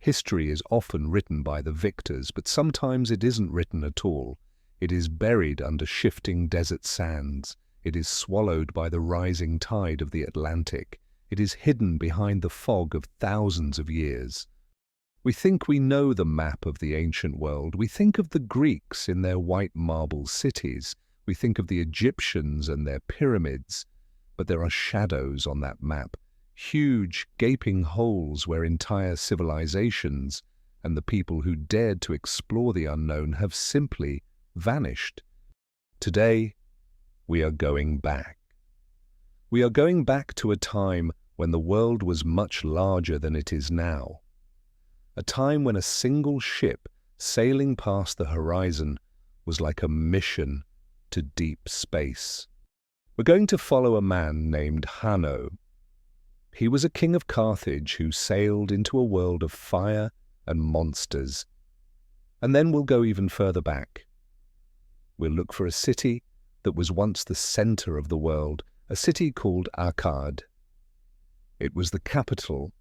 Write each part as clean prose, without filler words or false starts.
History is often written by the victors, but sometimes it isn't written at all. It is buried under shifting desert sands. It is swallowed by the rising tide of the Atlantic. It is hidden behind the fog of thousands of years. We think we know the map of the ancient world. We think of the Greeks in their white marble cities. We think of the Egyptians and their pyramids. But there are shadows on that map, huge, gaping holes where entire civilizations and the people who dared to explore the unknown have simply vanished. Today, we are going back. We are going back to a time when the world was much larger than it is now. A time when a single ship sailing past the horizon was like a mission to deep space. We're going to follow a man named Hanno. He was a king of Carthage who sailed into a world of fire and monsters. And then we'll go even further back. We'll look for a city that was once the center of the world, a city called Akkad. It was the capital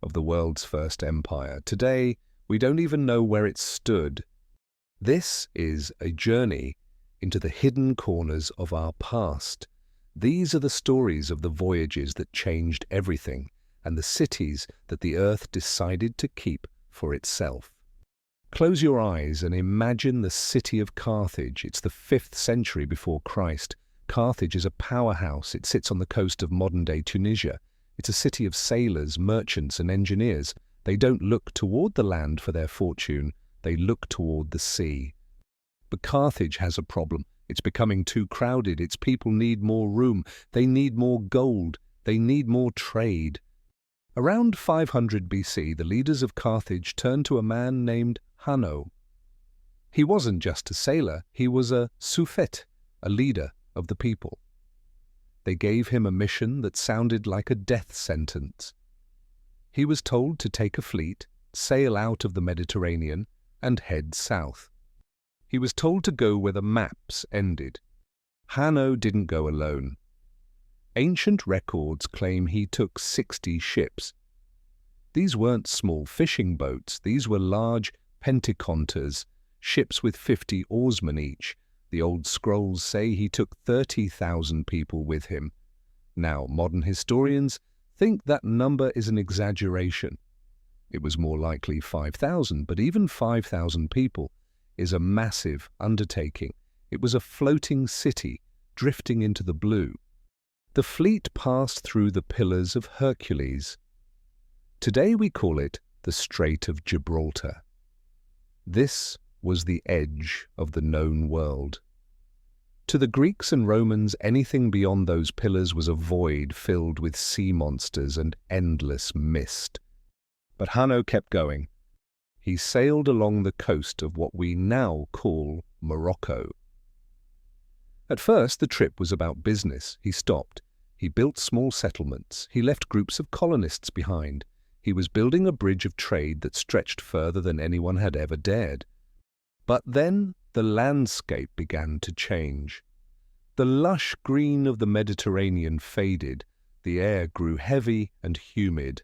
of the world's first empire. Today, we don't even know where it stood. This is a journey into the hidden corners of our past. These are the stories of the voyages that changed everything and the cities that the earth decided to keep for itself. Close your eyes and imagine the city of Carthage. It's the 5th century before Christ. Carthage is a powerhouse. It sits on the coast of modern-day Tunisia. It's a city of sailors, merchants, and engineers. They don't look toward the land for their fortune. They look toward the sea. But Carthage has a problem. It's becoming too crowded. Its people need more room. They need more gold. They need more trade. Around 500 BC, the leaders of Carthage turned to a man named Hanno. He wasn't just a sailor. He was a suffet, a leader of the people. They gave him a mission that sounded like a death sentence. He was told to take a fleet, sail out of the Mediterranean, and head south. He was told to go where the maps ended. Hanno didn't go alone. Ancient records claim he took 60 ships. These weren't small fishing boats. These were large pentaconters, ships with 50 oarsmen each. The old scrolls say he took 30,000 people with him. Now, modern historians think that number is an exaggeration. It was more likely 5,000, but even 5,000 people is a massive undertaking. It was a floating city drifting into the blue. The fleet passed through the Pillars of Hercules. Today we call it the Strait of Gibraltar. This was the edge of the known world. To the Greeks and Romans, anything beyond those pillars was a void filled with sea monsters and endless mist. But Hanno kept going. He sailed along the coast of what we now call Morocco. At first, the trip was about business. He stopped. He built small settlements. He left groups of colonists behind. He was building a bridge of trade that stretched further than anyone had ever dared. But then the landscape began to change. The lush green of the Mediterranean faded. The air grew heavy and humid.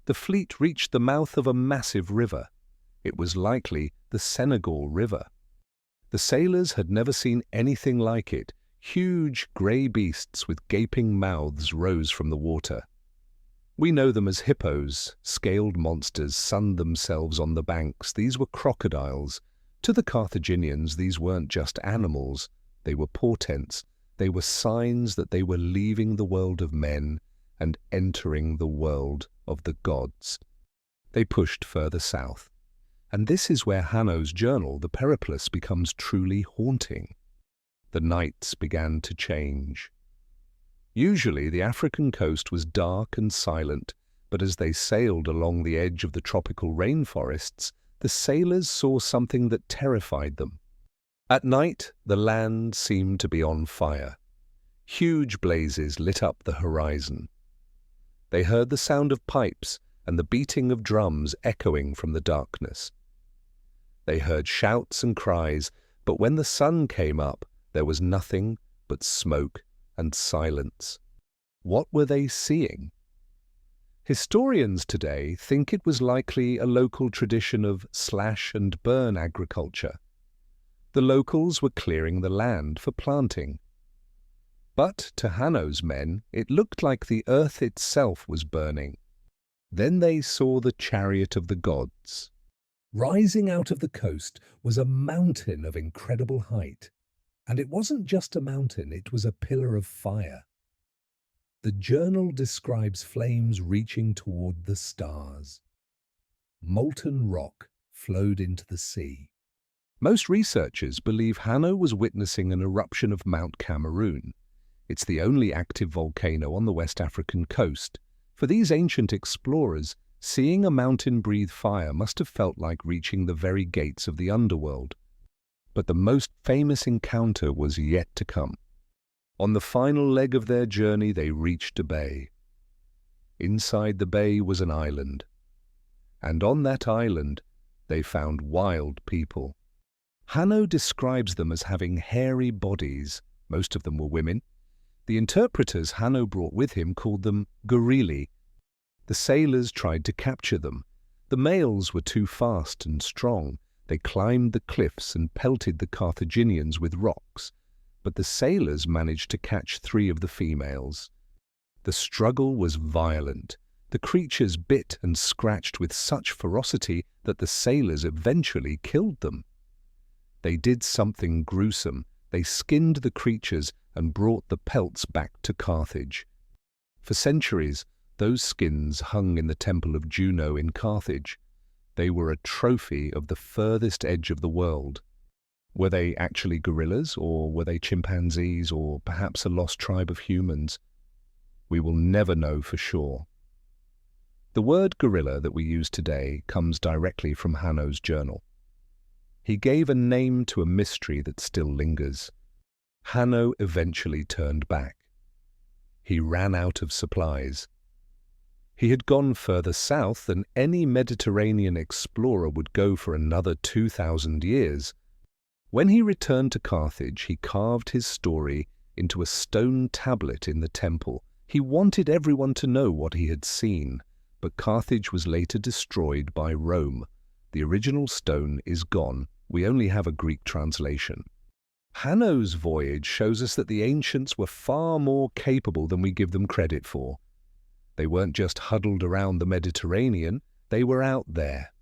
The fleet reached the mouth of a massive river. It was likely the Senegal River. The sailors had never seen anything like it. Huge grey beasts with gaping mouths rose from the water. We know them as hippos. Scaled monsters sunned themselves on the banks. These were crocodiles. To the Carthaginians, these weren't just animals. They were portents. They were signs that they were leaving the world of men and entering the world of the gods. They pushed further south. And this is where Hanno's journal, The Periplus, becomes truly haunting. The nights began to change. Usually the African coast was dark and silent, but as they sailed along the edge of the tropical rainforests, the sailors saw something that terrified them. At night, the land seemed to be on fire. Huge blazes lit up the horizon. They heard the sound of pipes and the beating of drums echoing from the darkness. They heard shouts and cries, but when the sun came up, there was nothing but smoke and silence. What were they seeing? Historians today think it was likely a local tradition of slash-and-burn agriculture. The locals were clearing the land for planting. But to Hanno's men, it looked like the earth itself was burning. Then they saw the chariot of the gods. Rising out of the coast was a mountain of incredible height. And it wasn't just a mountain, it was a pillar of fire. The journal describes flames reaching toward the stars. Molten rock flowed into the sea. Most researchers believe Hanno was witnessing an eruption of Mount Cameroon. It's the only active volcano on the West African coast. For these ancient explorers, seeing a mountain breathe fire must have felt like reaching the very gates of the underworld. But the most famous encounter was yet to come. On the final leg of their journey, they reached a bay. Inside the bay was an island. And on that island, they found wild people. Hanno describes them as having hairy bodies. Most of them were women. The interpreters Hanno brought with him called them gorilli. The sailors tried to capture them. The males were too fast and strong. They climbed the cliffs and pelted the Carthaginians with rocks. But the sailors managed to catch 3 of the females. The struggle was violent. The creatures bit and scratched with such ferocity that the sailors eventually killed them. They did something gruesome. They skinned the creatures and brought the pelts back to Carthage. For centuries, those skins hung in the temple of Juno in Carthage. They were a trophy of the furthest edge of the world. Were they actually gorillas, or were they chimpanzees, or perhaps a lost tribe of humans? We will never know for sure. The word gorilla that we use today comes directly from Hanno's journal. He gave a name to a mystery that still lingers. Hanno eventually turned back. He ran out of supplies. He had gone further south than any Mediterranean explorer would go for another 2,000 years. When he returned to Carthage, he carved his story into a stone tablet in the temple. He wanted everyone to know what he had seen, but Carthage was later destroyed by Rome. The original stone is gone. We only have a Greek translation. Hanno's voyage shows us that the ancients were far more capable than we give them credit for. They weren't just huddled around the Mediterranean, they were out there.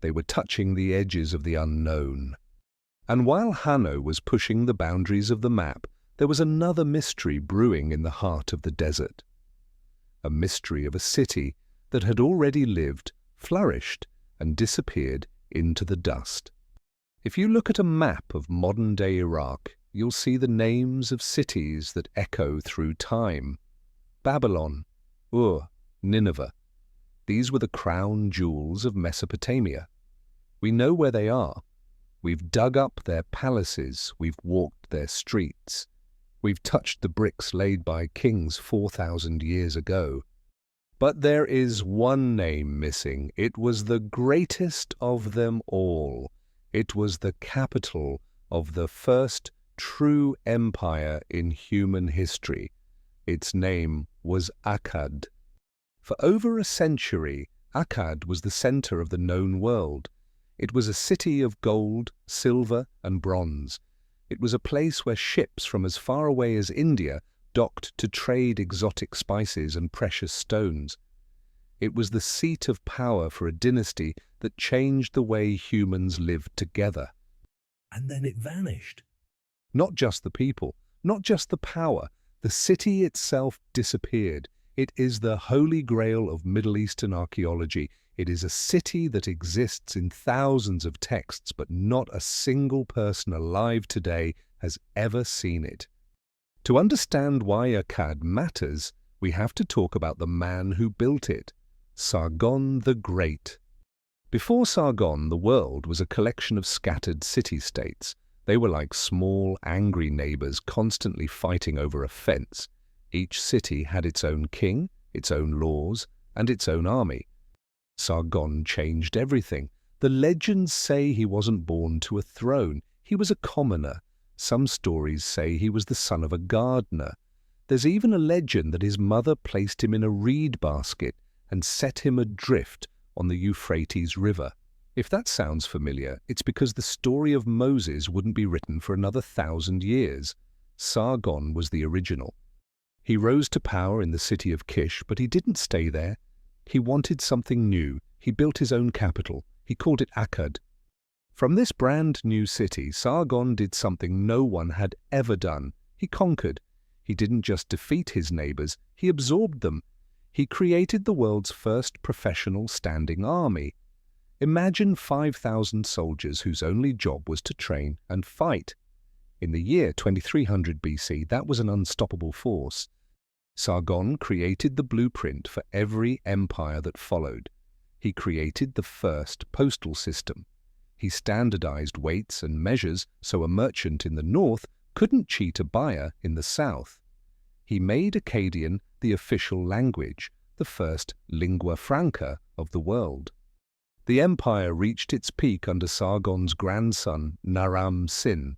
They were touching the edges of the unknown. And while Hanno was pushing the boundaries of the map, there was another mystery brewing in the heart of the desert. A mystery of a city that had already lived, flourished, and disappeared into the dust. If you look at a map of modern-day Iraq, you'll see the names of cities that echo through time. Babylon, Ur, Nineveh. These were the crown jewels of Mesopotamia. We know where they are. We've dug up their palaces, we've walked their streets. We've touched the bricks laid by kings 4,000 years ago. But there is one name missing. It was the greatest of them all. It was the capital of the first true empire in human history. Its name was Akkad. For over a century, Akkad was the center of the known world. It was a city of gold, silver, and bronze. It was a place where ships from as far away as India docked to trade exotic spices and precious stones. It was the seat of power for a dynasty that changed the way humans lived together. And then it vanished. Not just the people, not just the power. The city itself disappeared. It is the holy grail of Middle Eastern archaeology. It is a city that exists in thousands of texts, but not a single person alive today has ever seen it. To understand why Akkad matters, we have to talk about the man who built it, Sargon the Great. Before Sargon, the world was a collection of scattered city-states. They were like small, angry neighbors constantly fighting over a fence. Each city had its own king, its own laws, and its own army. Sargon changed everything. The legends say he wasn't born to a throne. He was a commoner. Some stories say he was the son of a gardener. There's even a legend that his mother placed him in a reed basket and set him adrift on the Euphrates River. If that sounds familiar, it's because the story of Moses wouldn't be written for another 1,000 years. Sargon was the original. He rose to power in the city of Kish, but he didn't stay there. He wanted something new. He built his own capital. He called it Akkad. From this brand new city, Sargon did something no one had ever done. He conquered. He didn't just defeat his neighbors, he absorbed them. He created the world's first professional standing army. Imagine 5,000 soldiers whose only job was to train and fight. In the year 2300 BC, that was an unstoppable force. Sargon created the blueprint for every empire that followed. He created the first postal system. He standardized weights and measures so a merchant in the north couldn't cheat a buyer in the south. He made Akkadian the official language, the first lingua franca of the world. The empire reached its peak under Sargon's grandson, Naram-Sin.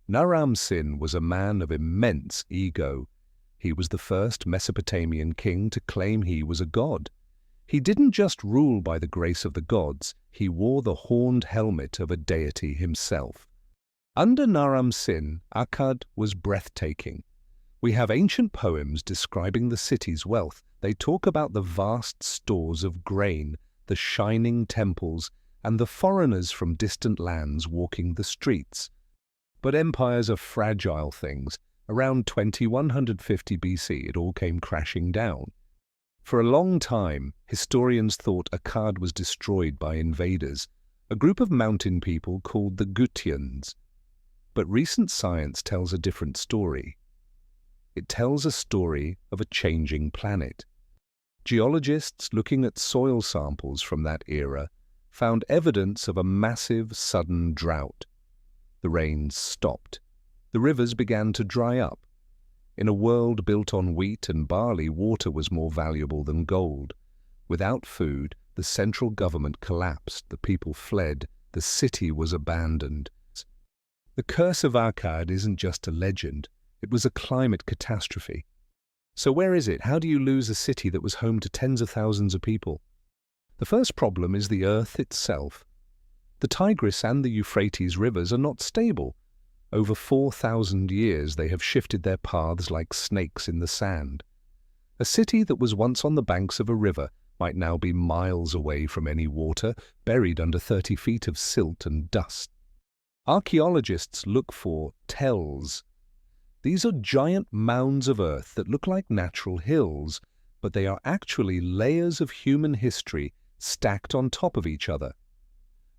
Naram-Sin was a man of immense ego. He was the first Mesopotamian king to claim he was a god. He didn't just rule by the grace of the gods, he wore the horned helmet of a deity himself. Under Naram-Sin, Akkad was breathtaking. We have ancient poems describing the city's wealth. They talk about the vast stores of grain, the shining temples, and the foreigners from distant lands walking the streets. But empires are fragile things. Around 2150 BC, it all came crashing down. For a long time, historians thought Akkad was destroyed by invaders, a group of mountain people called the Gutians. But recent science tells a different story. It tells a story of a changing planet. Geologists looking at soil samples from that era found evidence of a massive, sudden drought. The rains stopped. The rivers began to dry up. In a world built on wheat and barley, water was more valuable than gold. Without food, the central government collapsed, the people fled, the city was abandoned. The curse of Akkad isn't just a legend, it was a climate catastrophe. So where is it? How do you lose a city that was home to tens of thousands of people? The first problem is the earth itself. The Tigris and the Euphrates rivers are not stable. Over 4,000 years they have shifted their paths like snakes in the sand. A city that was once on the banks of a river might now be miles away from any water, buried under 30 feet of silt and dust. Archaeologists look for tells. These are giant mounds of earth that look like natural hills, but they are actually layers of human history stacked on top of each other.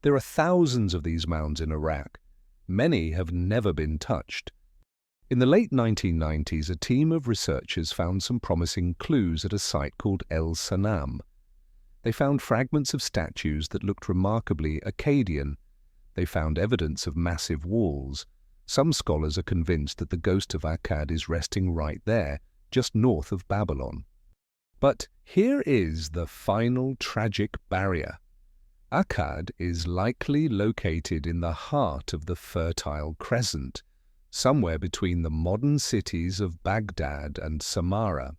There are thousands of these mounds in Iraq. Many have never been touched. In the late 1990s, a team of researchers found some promising clues at a site called El Sanam. They found fragments of statues that looked remarkably Akkadian. They found evidence of massive walls. Some scholars are convinced that the ghost of Akkad is resting right there, just north of Babylon. But here is the final tragic barrier. Akkad is likely located in the heart of the Fertile Crescent, somewhere between the modern cities of Baghdad and Samarra.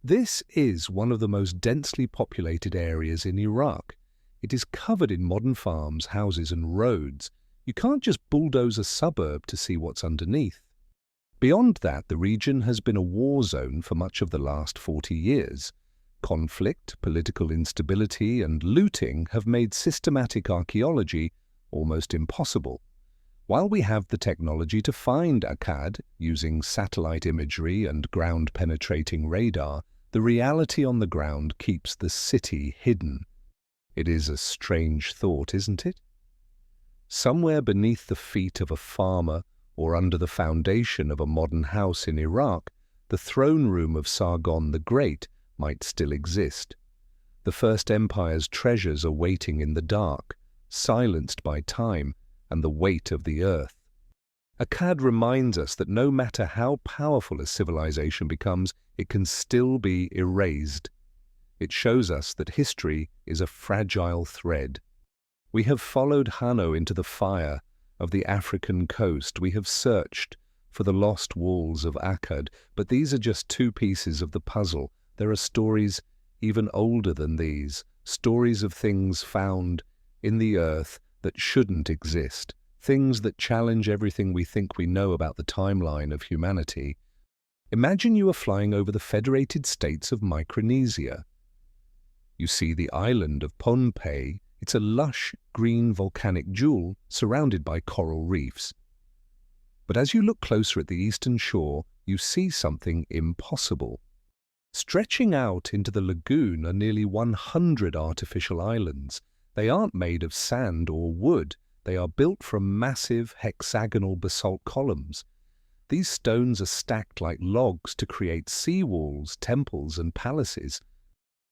This is one of the most densely populated areas in Iraq. It is covered in modern farms, houses, and roads. You can't just bulldoze a suburb to see what's underneath. Beyond that, the region has been a war zone for much of the last 40 years. Conflict, political instability, and looting have made systematic archaeology almost impossible. While we have the technology to find Akkad using satellite imagery and ground-penetrating radar, the reality on the ground keeps the city hidden. It is a strange thought, isn't it? Somewhere beneath the feet of a farmer or under the foundation of a modern house in Iraq, the throne room of Sargon the Great might still exist. The First Empire's treasures are waiting in the dark, silenced by time and the weight of the earth. Akkad reminds us that no matter how powerful a civilization becomes, it can still be erased. It shows us that history is a fragile thread. We have followed Hanno into the fire of the African coast. We have searched for the lost walls of Akkad, but these are just two pieces of the puzzle. There are stories even older than these, stories of things found in the earth that shouldn't exist, things that challenge everything we think we know about the timeline of humanity. Imagine you are flying over the Federated States of Micronesia. You see the island of Pohnpei. It's a lush, green volcanic jewel surrounded by coral reefs. But as you look closer at the eastern shore, you see something impossible. Stretching out into the lagoon are nearly 100 artificial islands. They aren't made of sand or wood. They are built from massive hexagonal basalt columns. These stones are stacked like logs to create seawalls, temples, and palaces.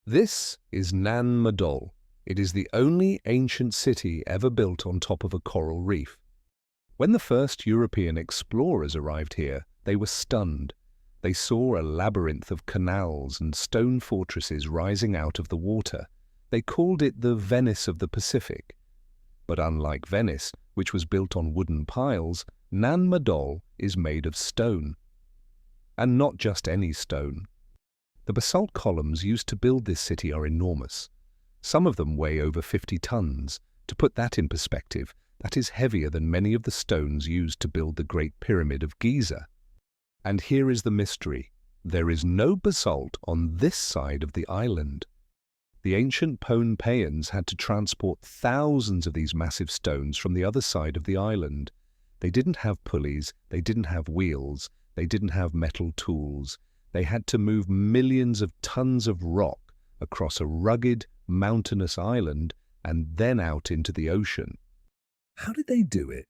This is Nan Madol. It is the only ancient city ever built on top of a coral reef. When the first European explorers arrived here, they were stunned. They saw a labyrinth of canals and stone fortresses rising out of the water. They called it the Venice of the Pacific. But unlike Venice, which was built on wooden piles, Nan Madol is made of stone. And not just any stone. The basalt columns used to build this city are enormous. Some of them weigh over 50 tons. To put that in perspective, that is heavier than many of the stones used to build the Great Pyramid of Giza. And here is the mystery. There is no basalt on this side of the island. The ancient Pohnpeians had to transport thousands of these massive stones from the other side of the island. They didn't have pulleys, they didn't have wheels, they didn't have metal tools. They had to move millions of tons of rock across a rugged, mountainous island and then out into the ocean. How did they do it?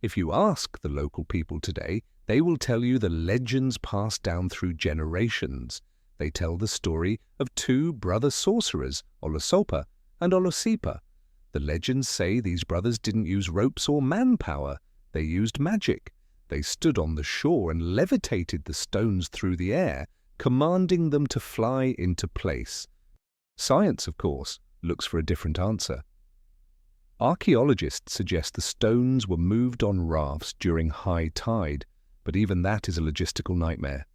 If you ask the local people today, they will tell you the legends passed down through generations. They tell the story of two brother sorcerers, Olosopa and Olosipa. The legends say these brothers didn't use ropes or manpower. They used magic. They stood on the shore and levitated the stones through the air, commanding them to fly into place. Science, of course, looks for a different answer. Archaeologists suggest the stones were moved on rafts during high tide, but even that is a logistical nightmare.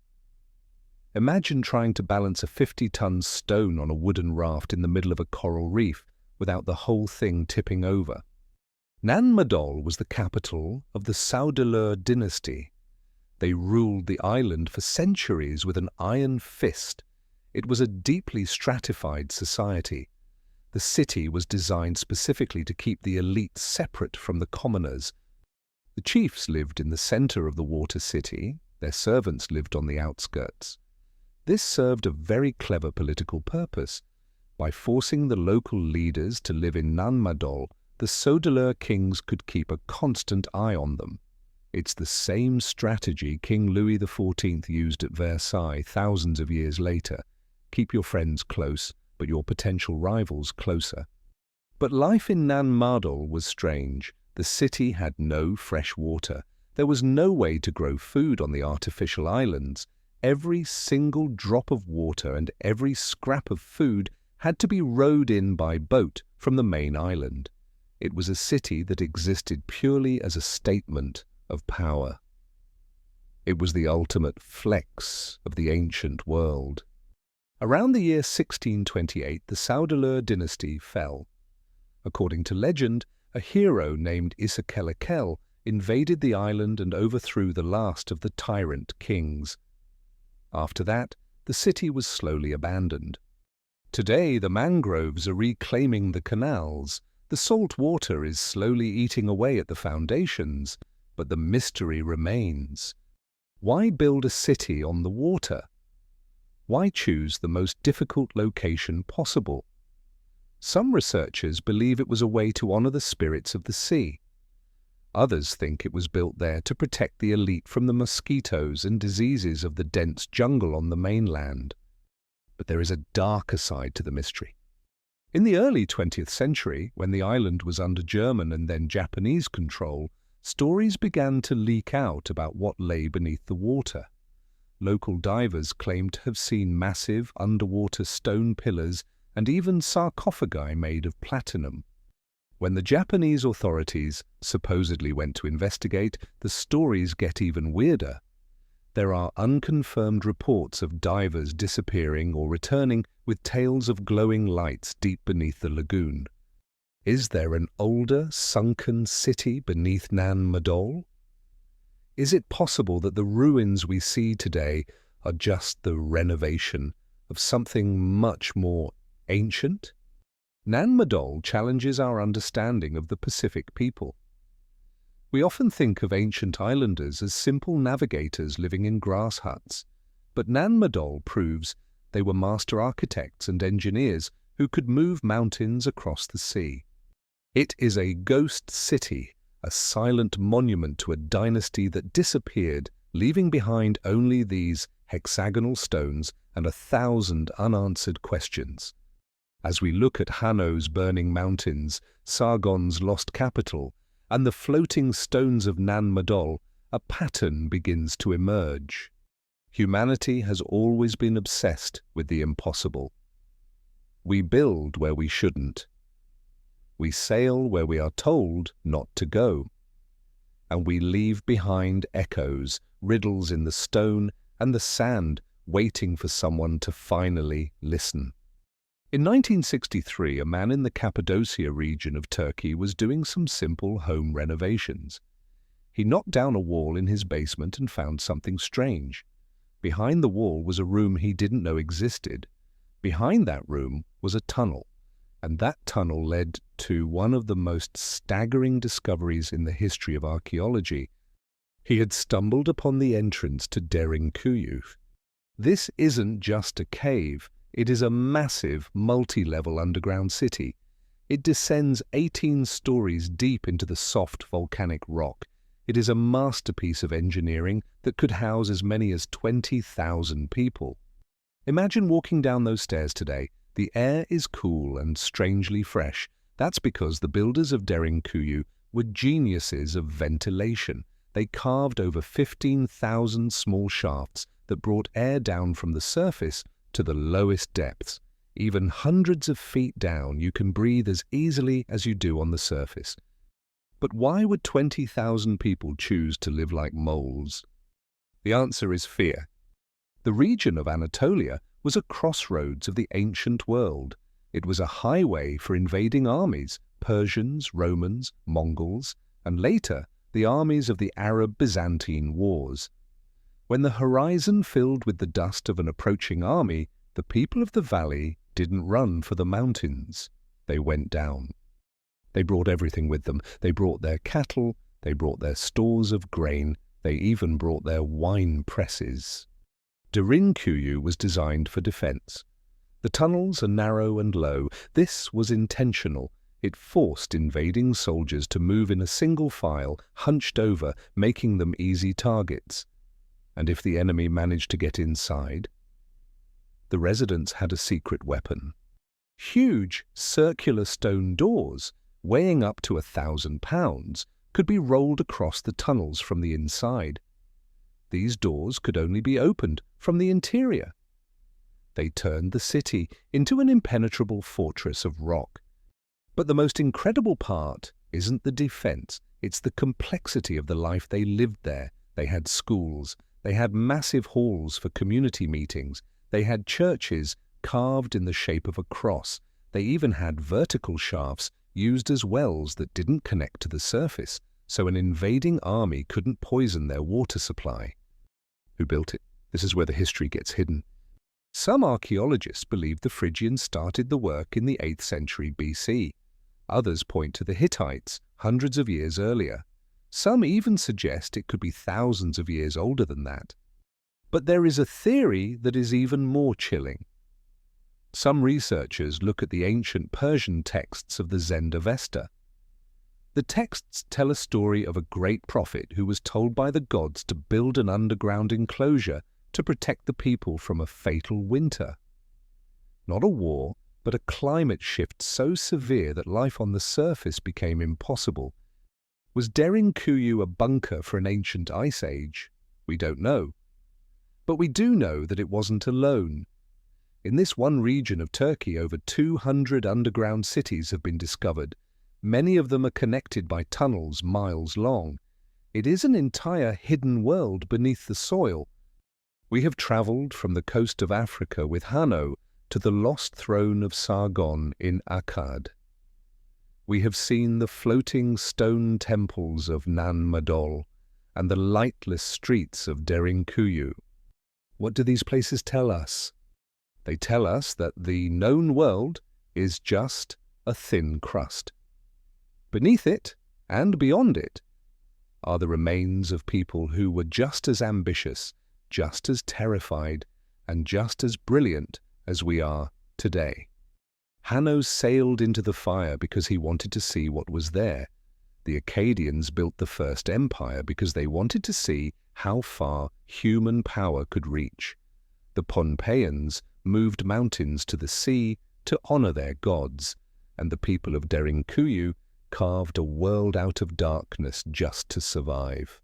Imagine trying to balance a 50-ton stone on a wooden raft in the middle of a coral reef without the whole thing tipping over. Nan Madol was the capital of the Saudeleur dynasty. They ruled the island for centuries with an iron fist. It was a deeply stratified society. The city was designed specifically to keep the elite separate from the commoners. The chiefs lived in the center of the water city. Their servants lived on the outskirts. This served a very clever political purpose. By forcing the local leaders to live in Nan Madol, the Saudeleur kings could keep a constant eye on them. It's the same strategy King Louis XIV used at Versailles thousands of years later. Keep your friends close, but your potential rivals closer. But life in Nan Madol was strange. The city had no fresh water. There was no way to grow food on the artificial islands. Every single drop of water and every scrap of food had to be rowed in by boat from the main island. It was a city that existed purely as a statement of power. It was the ultimate flex of the ancient world. Around the year 1628, the Saudeleur dynasty fell. According to legend, a hero named Isakelekel invaded the island and overthrew the last of the tyrant kings. After that, the city was slowly abandoned. Today, the mangroves are reclaiming the canals. The salt water is slowly eating away at the foundations, but the mystery remains. Why build a city on the water? Why choose the most difficult location possible? Some researchers believe it was a way to honor the spirits of the sea. Others think it was built there to protect the elite from the mosquitoes and diseases of the dense jungle on the mainland. But there is a darker side to the mystery. In the early 20th century, when the island was under German and then Japanese control, stories began to leak out about what lay beneath the water. Local divers claimed to have seen massive underwater stone pillars and even sarcophagi made of platinum. When the Japanese authorities supposedly went to investigate, the stories get even weirder. There are unconfirmed reports of divers disappearing or returning with tales of glowing lights deep beneath the lagoon. Is there an older, sunken city beneath Nan Madol? Is it possible that the ruins we see today are just the renovation of something much more ancient? Nan Madol challenges our understanding of the Pacific people. We often think of ancient islanders as simple navigators living in grass huts, but Nan Madol proves they were master architects and engineers who could move mountains across the sea. It is a ghost city, a silent monument to a dynasty that disappeared, leaving behind only these hexagonal stones and 1,000 unanswered questions. As we look at Hanno's burning mountains, Sargon's lost capital, and the floating stones of Nan Madol, a pattern begins to emerge. Humanity has always been obsessed with the impossible. We build where we shouldn't. We sail where we are told not to go. And we leave behind echoes, riddles in the stone and the sand, waiting for someone to finally listen. In 1963, a man in the Cappadocia region of Turkey was doing some simple home renovations. He knocked down a wall in his basement and found something strange. Behind the wall was a room he didn't know existed. Behind that room was a tunnel, and that tunnel led to one of the most staggering discoveries in the history of archaeology. He had stumbled upon the entrance to Derinkuyu. This isn't just a cave. It is a massive, multi-level underground city. It descends 18 stories deep into the soft volcanic rock. It is a masterpiece of engineering that could house as many as 20,000 people. Imagine walking down those stairs today. The air is cool and strangely fresh. That's because the builders of Derinkuyu were geniuses of ventilation. They carved over 15,000 small shafts that brought air down from the surface to the lowest depths. Even hundreds of feet down, you can breathe as easily as you do on the surface. But why would 20,000 people choose to live like moles? The answer is fear. The region of Anatolia was a crossroads of the ancient world. It was a highway for invading armies, Persians, Romans, Mongols, and later the armies of the Arab-Byzantine wars. When the horizon filled with the dust of an approaching army, the people of the valley didn't run for the mountains. They went down. They brought everything with them. They brought their cattle, they brought their stores of grain, they even brought their wine presses. Derinkuyu was designed for defense. The tunnels are narrow and low. This was intentional. It forced invading soldiers to move in a single file, hunched over, making them easy targets. And if the enemy managed to get inside, the residents had a secret weapon. Huge circular stone doors, weighing up to 1,000 pounds, could be rolled across the tunnels from the inside. These doors could only be opened from the interior. They turned the city into an impenetrable fortress of rock. But the most incredible part isn't the defense, it's the complexity of the life they lived there. They had schools. They had massive halls for community meetings. They had churches carved in the shape of a cross. They even had vertical shafts used as wells that didn't connect to the surface, so an invading army couldn't poison their water supply. Who built it? This is where the history gets hidden. Some archaeologists believe the Phrygians started the work in the 8th century BC. Others point to the Hittites, hundreds of years earlier. Some even suggest it could be thousands of years older than that. But there is a theory that is even more chilling. Some researchers look at the ancient Persian texts of the Zend-Avesta. The texts tell a story of a great prophet who was told by the gods to build an underground enclosure to protect the people from a fatal winter. Not a war, but a climate shift so severe that life on the surface became impossible. Was Derinkuyu a bunker for an ancient ice age? We don't know. But we do know that it wasn't alone. In this one region of Turkey, over 200 underground cities have been discovered. Many of them are connected by tunnels miles long. It is an entire hidden world beneath the soil, We have travelled from the coast of Africa with Hanno to the lost throne of Sargon in Akkad. We have seen the floating stone temples of Nan Madol and the lightless streets of Derinkuyu. What do these places tell us? They tell us that the known world is just a thin crust. Beneath it, and beyond it, are the remains of people who were just as ambitious, just as terrified, and just as brilliant as we are today. Hanno sailed into the fire because he wanted to see what was there. The Akkadians built the first empire because they wanted to see how far human power could reach. The Pohnpeians moved mountains to the sea to honor their gods, and the people of Derinkuyu carved a world out of darkness just to survive.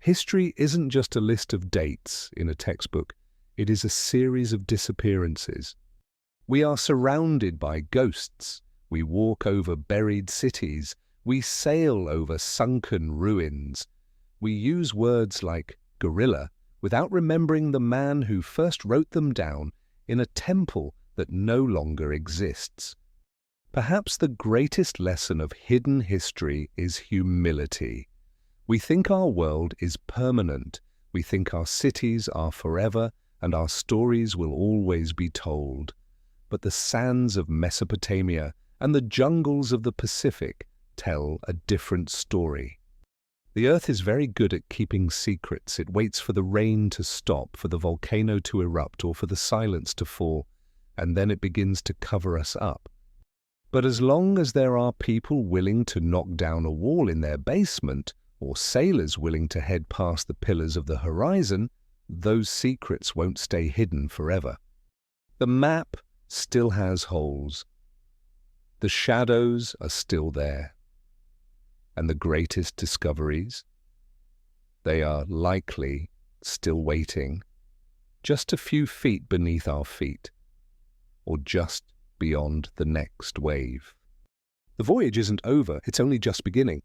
History isn't just a list of dates in a textbook, it is a series of disappearances. We are surrounded by ghosts, we walk over buried cities, we sail over sunken ruins. We use words like gorilla without remembering the man who first wrote them down in a temple that no longer exists. Perhaps the greatest lesson of hidden history is humility. We think our world is permanent, we think our cities are forever, and our stories will always be told. But the sands of Mesopotamia and the jungles of the Pacific tell a different story. The Earth is very good at keeping secrets. It waits for the rain to stop, for the volcano to erupt, or for the silence to fall, and then it begins to cover us up. But as long as there are people willing to knock down a wall in their basement, or sailors willing to head past the pillars of the horizon, those secrets won't stay hidden forever. The map still has holes. The shadows are still there. And the greatest discoveries, they are likely still waiting, just a few feet beneath our feet, or just beyond the next wave. The voyage isn't over, it's only just beginning.